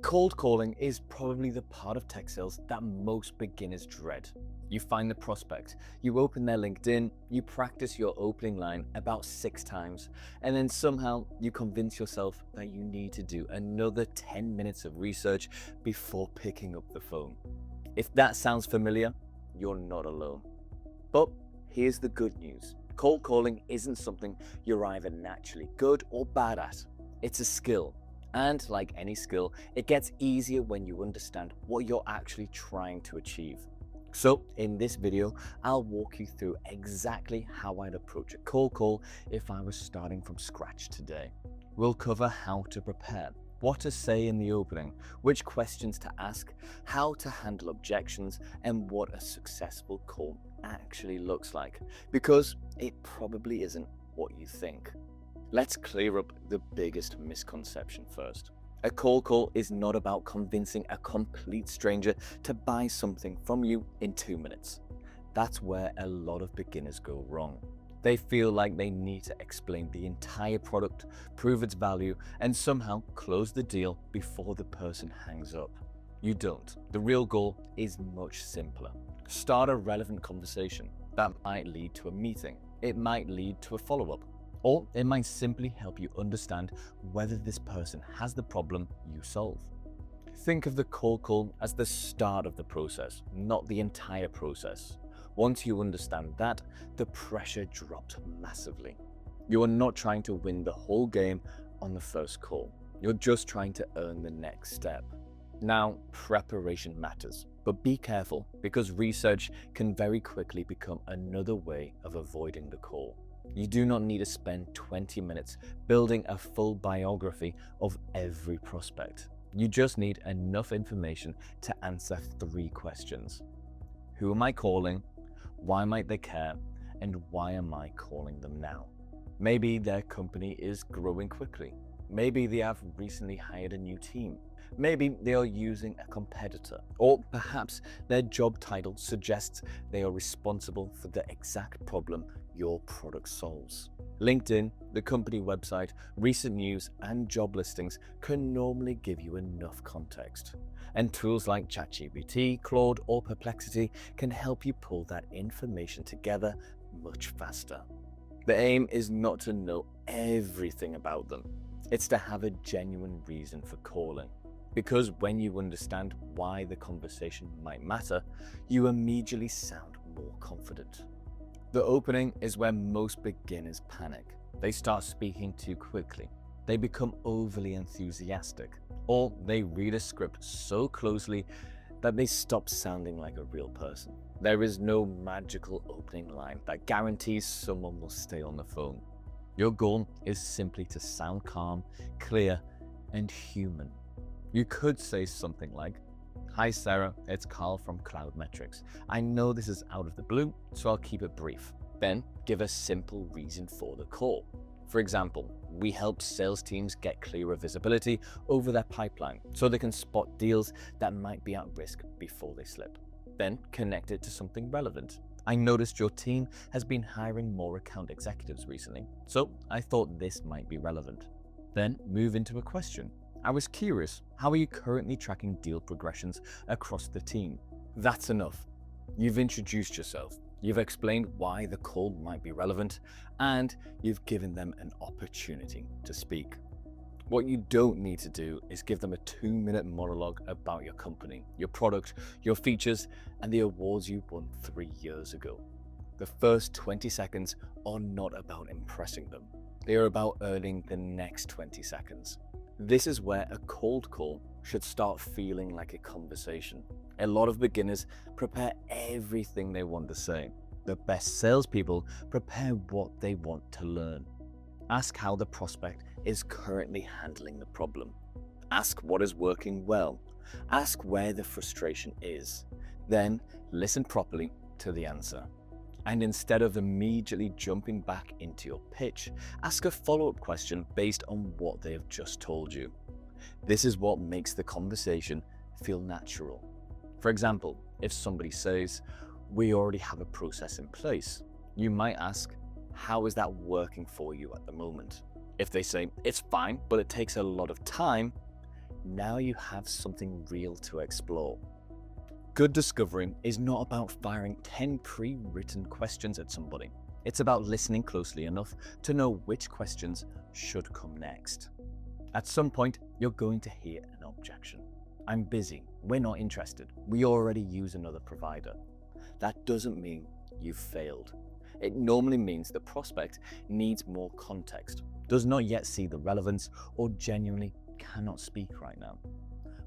Cold calling is probably the part of tech sales that most beginners dread. You find the prospect, you open their LinkedIn, you practice your opening line about 6 times, and then somehow you convince yourself that you need to do another 10 minutes of research before picking up the phone. If that sounds familiar, you're not alone. But here's the good news. Cold calling isn't something you're either naturally good or bad at. It's a skill. And like any skill, it gets easier when you understand what you're actually trying to achieve. So in this video, I'll walk you through exactly how I'd approach a cold call if I was starting from scratch today. We'll cover how to prepare, what to say in the opening, which questions to ask, how to handle objections, and what a successful call actually looks like, because it probably isn't what you think. Let's clear up the biggest misconception first. A cold call is not about convincing a complete stranger to buy something from you in 2 minutes. That's where a lot of beginners go wrong. They feel like they need to explain the entire product, prove its value, and somehow close the deal before the person hangs up. You don't. The real goal is much simpler. Start a relevant conversation. That might lead to a meeting. It might lead to a follow-up. Or it might simply help you understand whether this person has the problem you solve. Think of the cold call as the start of the process, not the entire process. Once you understand that, the pressure drops massively. You are not trying to win the whole game on the first call. You're just trying to earn the next step. Now, preparation matters, but be careful because research can very quickly become another way of avoiding the call. You do not need to spend 20 minutes building a full biography of every prospect. You just need enough information to answer 3 questions. Who am I calling? Why might they care? And why am I calling them now? Maybe their company is growing quickly. Maybe they have recently hired a new team. Maybe they are using a competitor, or perhaps their job title suggests they are responsible for the exact problem your product solves. LinkedIn, the company website, recent news, and job listings can normally give you enough context. And tools like ChatGPT, Claude, or Perplexity can help you pull that information together much faster. The aim is not to know everything about them. It's to have a genuine reason for calling. Because when you understand why the conversation might matter, you immediately sound more confident. The opening is where most beginners panic. They start speaking too quickly. They become overly enthusiastic, or they read a script so closely that they stop sounding like a real person. There is no magical opening line that guarantees someone will stay on the phone. Your goal is simply to sound calm, clear, and human. You could say something like, "Hi Sarah, it's Carl from Cloud Metrics. I know this is out of the blue, so I'll keep it brief." Then give a simple reason for the call. For example, we help sales teams get clearer visibility over their pipeline so they can spot deals that might be at risk before they slip. Then connect it to something relevant. "I noticed your team has been hiring more account executives recently, so I thought this might be relevant." Then move into a question. "I was curious, how are you currently tracking deal progressions across the team?" That's enough. You've introduced yourself, you've explained why the call might be relevant, and you've given them an opportunity to speak. What you don't need to do is give them a 2-minute monologue about your company, your product, your features, and the awards you won 3 years ago. The first 20 seconds are not about impressing them. They are about earning the next 20 seconds. This is where a cold call should start feeling like a conversation. A lot of beginners prepare everything they want to say. The best salespeople prepare what they want to learn. Ask how the prospect is currently handling the problem. Ask what is working well. Ask where the frustration is. Then listen properly to the answer. And instead of immediately jumping back into your pitch, ask a follow-up question based on what they have just told you. This is what makes the conversation feel natural. For example, if somebody says, "We already have a process in place," you might ask, "How is that working for you at the moment?" If they say, "It's fine, but it takes a lot of time," now you have something real to explore. Good discovery is not about firing 10 pre-written questions at somebody. It's about listening closely enough to know which questions should come next. At some point, you're going to hear an objection. I'm busy, we're not interested, we already use another provider. That doesn't mean you've failed. It normally means the prospect needs more context, does not yet see the relevance, or genuinely cannot speak right now.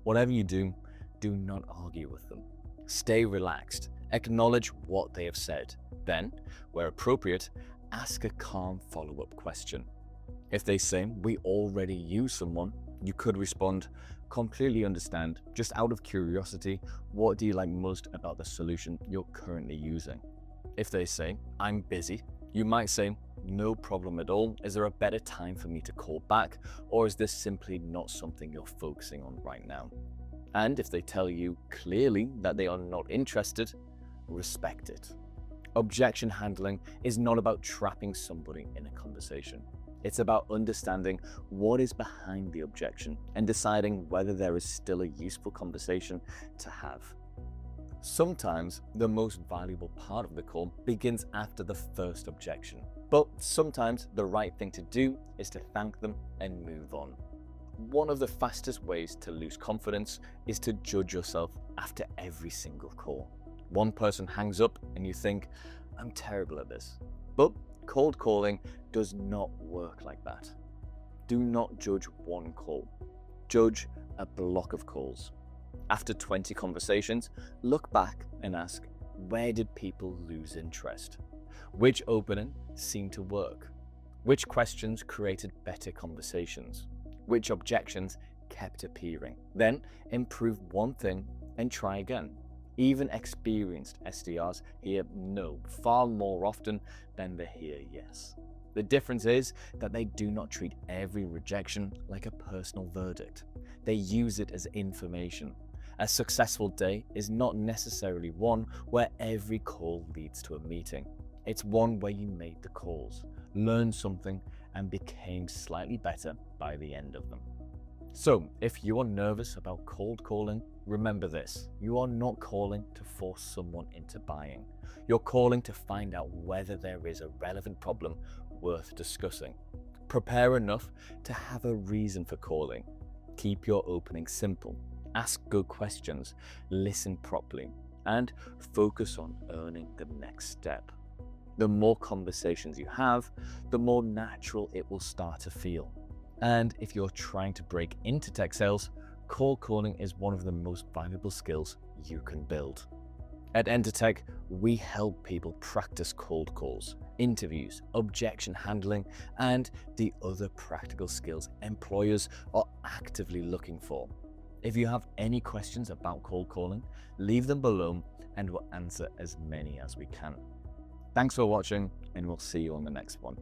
Whatever you do, do not argue with them. Stay relaxed, acknowledge what they have said. Then, where appropriate, ask a calm follow-up question. If they say, "We already use someone," you could respond, "Completely understand, just out of curiosity, what do you like most about the solution you're currently using?" If they say, "I'm busy," you might say, "No problem at all. Is there a better time for me to call back, or is this simply not something you're focusing on right now?" And if they tell you clearly that they are not interested, respect it. Objection handling is not about trapping somebody in a conversation. It's about understanding what is behind the objection and deciding whether there is still a useful conversation to have. Sometimes the most valuable part of the call begins after the first objection, but sometimes the right thing to do is to thank them and move on. One of the fastest ways to lose confidence is to judge yourself after every single call. One person hangs up and you think, "I'm terrible at this." But cold calling does not work like that. Do not judge one call. Judge a block of calls. After 20 conversations, look back and ask, where did people lose interest? Which opening seemed to work? Which questions created better conversations? Which objections kept appearing? Then improve one thing and try again. Even experienced SDRs hear no far more often than they hear yes. The difference is that they do not treat every rejection like a personal verdict. They use it as information. A successful day is not necessarily one where every call leads to a meeting. It's one where you made the calls, learned something, and became slightly better by the end of them. So, if you are nervous about cold calling, remember this: you are not calling to force someone into buying. You're calling to find out whether there is a relevant problem worth discussing. Prepare enough to have a reason for calling. Keep your opening simple. Ask good questions, listen properly, and focus on earning the next step. The more conversations you have, the more natural it will start to feel. And if you're trying to break into tech sales, cold calling is one of the most valuable skills you can build. At Entr, we help people practice cold calls, interviews, objection handling, and the other practical skills employers are actively looking for. If you have any questions about cold calling, leave them below and we'll answer as many as we can. Thanks for watching, and we'll see you on the next one.